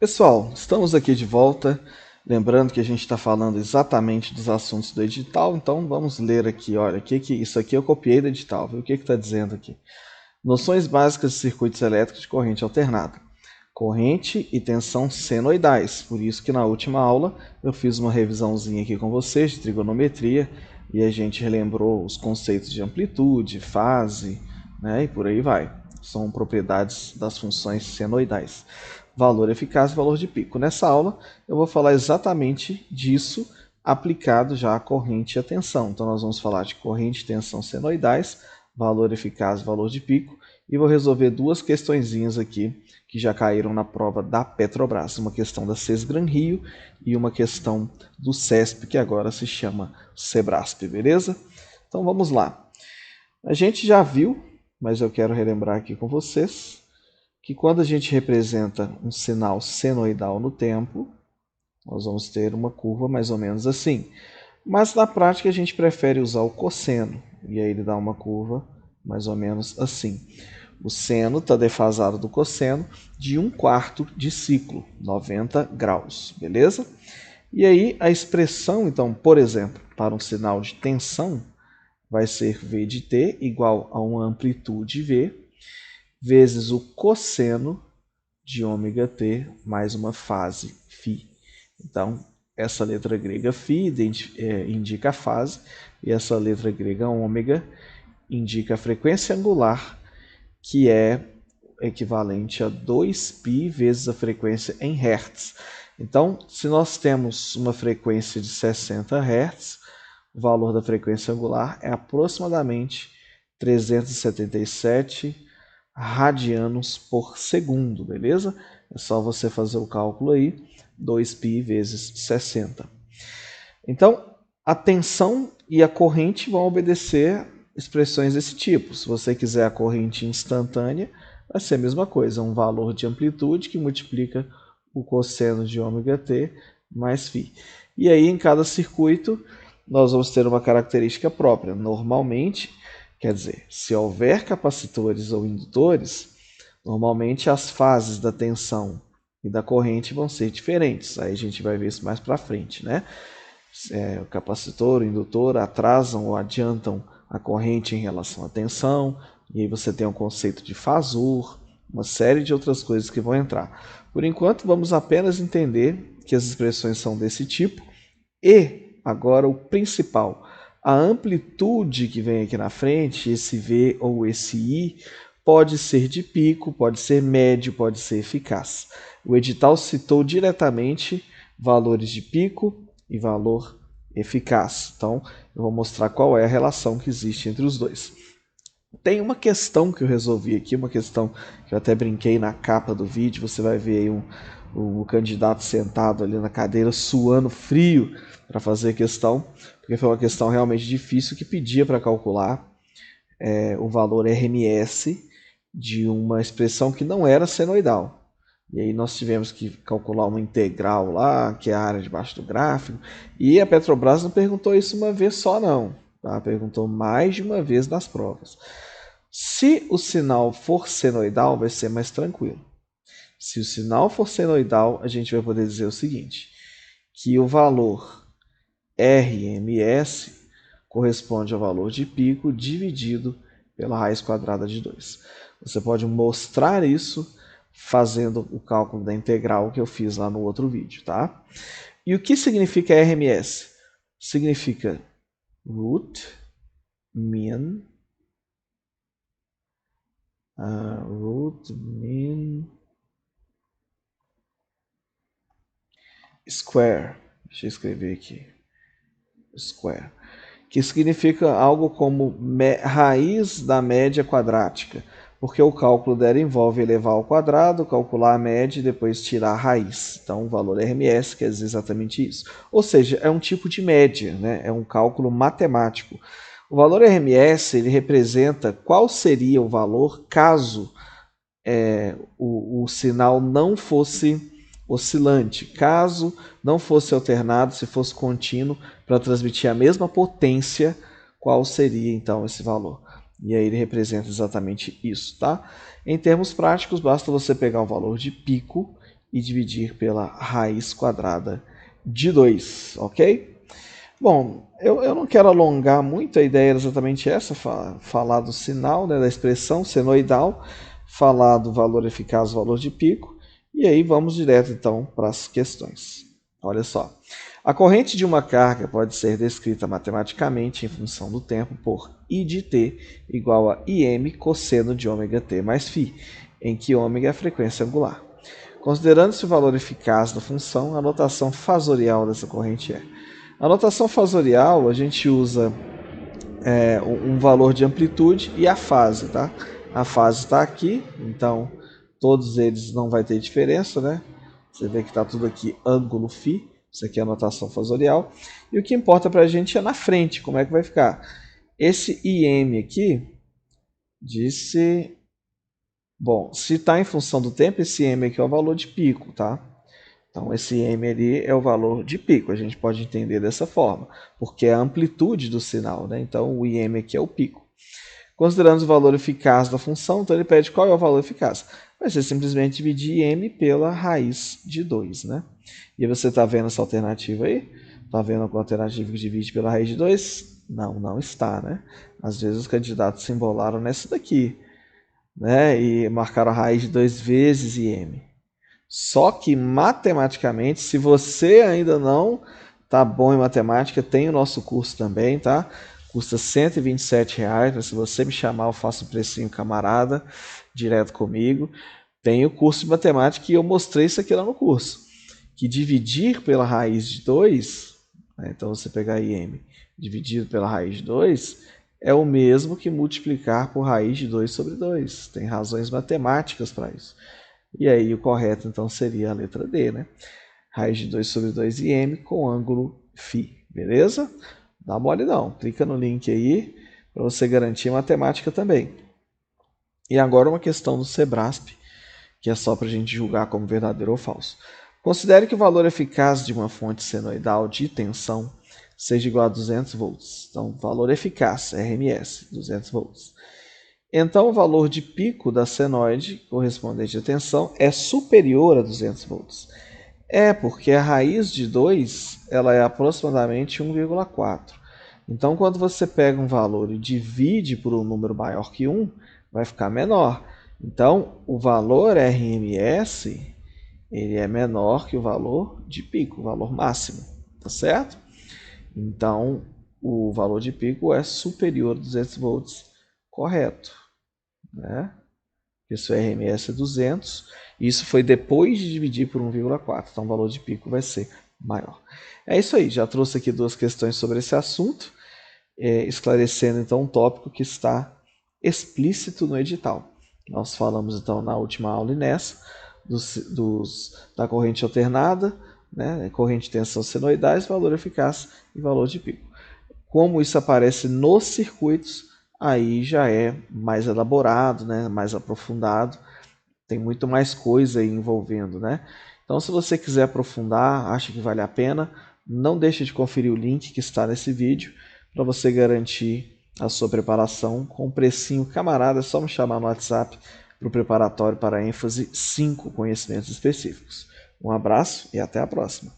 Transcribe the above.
Pessoal, estamos aqui de volta. Lembrando que a gente está falando exatamente dos assuntos do edital, então vamos ler aqui. Olha, isso aqui eu copiei do edital, viu? O que está dizendo aqui? Noções básicas de circuitos elétricos de corrente alternada. Corrente e tensão senoidais. Por isso que na última aula eu fiz uma revisãozinha aqui com vocês de trigonometria e a gente relembrou os conceitos de amplitude, fase, né? E por aí vai. São propriedades das funções senoidais. Valor eficaz e valor de pico. Nessa aula eu vou falar exatamente disso aplicado já à corrente e à tensão. Então nós vamos falar de corrente e tensão senoidais, valor eficaz e valor de pico, e vou resolver duas questõezinhas aqui que já caíram na prova da Petrobras. Uma questão da Sesgran Rio e uma questão do CESP, que agora se chama Sebrasp, beleza? Então vamos lá. A gente já viu, mas eu quero relembrar aqui com vocês, que quando a gente representa um sinal senoidal no tempo, nós vamos ter uma curva mais ou menos assim. Mas na prática a gente prefere usar o cosseno, e aí ele dá uma curva mais ou menos assim. O seno está defasado do cosseno de 1/4 de ciclo, 90 graus, beleza? E aí a expressão, então, por exemplo, para um sinal de tensão, vai ser V de t igual a uma amplitude V, vezes o cosseno de ômega t mais uma fase φ. Então, essa letra grega φ indica a fase e essa letra grega ômega indica a frequência angular, que é equivalente a 2π vezes a frequência em Hz. Então, se nós temos uma frequência de 60 Hz, o valor da frequência angular é aproximadamente 377 radianos por segundo, beleza? É só você fazer o cálculo aí, 2π vezes 60. Então, a tensão e a corrente vão obedecer expressões desse tipo. Se você quiser a corrente instantânea, vai ser a mesma coisa, um valor de amplitude que multiplica o cosseno de ômega t mais φ. E aí, em cada circuito, nós vamos ter uma característica própria. Normalmente, quer dizer, se houver capacitores ou indutores, normalmente as fases da tensão e da corrente vão ser diferentes. Aí a gente vai ver isso mais para frente, né? O capacitor, o indutor atrasam ou adiantam a corrente em relação à tensão, e aí você tem o conceito de fasor, uma série de outras coisas que vão entrar. Por enquanto, vamos apenas entender que as expressões são desse tipo, e agora o principal, a amplitude que vem aqui na frente, esse V ou esse I, pode ser de pico, pode ser médio, pode ser eficaz. O edital citou diretamente valores de pico e valor eficaz. Então, eu vou mostrar qual é a relação que existe entre os dois. Tem uma questão que eu resolvi aqui, uma questão que eu até brinquei na capa do vídeo. Você vai ver aí o candidato sentado ali na cadeira, suando frio para fazer a questão, porque foi uma questão realmente difícil que pedia para calcular o valor RMS de uma expressão que não era senoidal. E aí nós tivemos que calcular uma integral lá, que é a área debaixo do gráfico. E a Petrobras não perguntou isso uma vez só, não. Tá? Perguntou mais de uma vez nas provas. Se o sinal for senoidal, vai ser mais tranquilo. Se o sinal for senoidal, a gente vai poder dizer o seguinte, que o valor RMS corresponde ao valor de pico dividido pela raiz quadrada de 2. Você pode mostrar isso fazendo o cálculo da integral que eu fiz lá no outro vídeo, tá? E o que significa RMS? Significa root mean square. Deixa eu escrever aqui. Square. Que significa algo como raiz da média quadrática, porque o cálculo dela envolve elevar ao quadrado, calcular a média e depois tirar a raiz. Então, o valor RMS quer dizer exatamente isso. Ou seja, é um tipo de média, né? É um cálculo matemático. O valor RMS ele representa qual seria o valor caso o sinal não fosse oscilante, caso não fosse alternado, se fosse contínuo, para transmitir a mesma potência, qual seria então esse valor? E aí ele representa exatamente isso, tá? Em termos práticos, basta você pegar o valor de pico e dividir pela raiz quadrada de 2, ok? Bom, eu não quero alongar muito, a ideia era exatamente essa, falar do sinal, né, da expressão senoidal, falar do valor eficaz, valor de pico, e aí vamos direto então para as questões. Olha só, a corrente de uma carga pode ser descrita matematicamente em função do tempo por I de t igual a Im cosseno de ômega-t mais φ, em que ômega é a frequência angular. Considerando-se o valor eficaz da função, a notação fasorial dessa corrente é: a notação fasorial, a gente usa um valor de amplitude e a fase, tá? A fase está aqui, então todos eles não vai ter diferença, né? Você vê que está tudo aqui ângulo φ, isso aqui é a notação fasorial. E o que importa para a gente é na frente, como é que vai ficar. Esse Im aqui, disse... Bom, se está em função do tempo, esse M aqui é o valor de pico, tá? Então, esse M ali é o valor de pico, a gente pode entender dessa forma, porque é a amplitude do sinal, né? Então, o IM aqui é o pico. Considerando o valor eficaz da função, então ele pede qual é o valor eficaz. Vai ser simplesmente dividir M pela raiz de 2, né? E você está vendo essa alternativa aí? Está vendo alguma alternativa que divide pela raiz de 2? Não, não está, né? Às vezes os candidatos se embolaram nessa daqui, né? E marcaram a raiz de 2 vezes IM. Só que matematicamente, se você ainda não tá bom em matemática, tem o nosso curso também, tá? Custa R$127, mas se você me chamar, eu faço um precinho camarada, direto comigo. Tem o curso de matemática e eu mostrei isso aqui lá no curso. Que dividir pela raiz de 2, né? Então você pegar IM dividido pela raiz de 2, é o mesmo que multiplicar por raiz de 2 sobre 2. Tem razões matemáticas para isso. E aí o correto então seria a letra D, né? Raiz de 2 sobre 2 IM com ângulo φ, beleza? Dá mole não, clica no link aí para você garantir a matemática também. E agora uma questão do Sebrasp, que é só para a gente julgar como verdadeiro ou falso. Considere que o valor eficaz de uma fonte senoidal de tensão seja igual a 200 volts. Então, valor eficaz, RMS, 200 volts. Então, o valor de pico da senoide correspondente à tensão é superior a 200 volts. É porque a raiz de 2 ela é aproximadamente 1,4. Então, quando você pega um valor e divide por um número maior que 1, vai ficar menor. Então, o valor RMS ele é menor que o valor de pico, o valor máximo, tá certo? Então, o valor de pico é superior a 200 volts, correto, né? Isso é RMS é 200, e isso foi depois de dividir por 1,4, então o valor de pico vai ser maior. É isso aí, já trouxe aqui duas questões sobre esse assunto, esclarecendo então um tópico que está explícito no edital. Nós falamos então na última aula e nessa, da corrente alternada, né, corrente de tensão senoidais, valor eficaz e valor de pico. Como isso aparece nos circuitos, aí já é mais elaborado, né, mais aprofundado, tem muito mais coisa aí envolvendo, né? Então, se você quiser aprofundar, acha que vale a pena, não deixe de conferir o link que está nesse vídeo para você garantir a sua preparação com um precinho camarada. É só me chamar no WhatsApp para o preparatório para ênfase 5 conhecimentos específicos. Um abraço e até a próxima!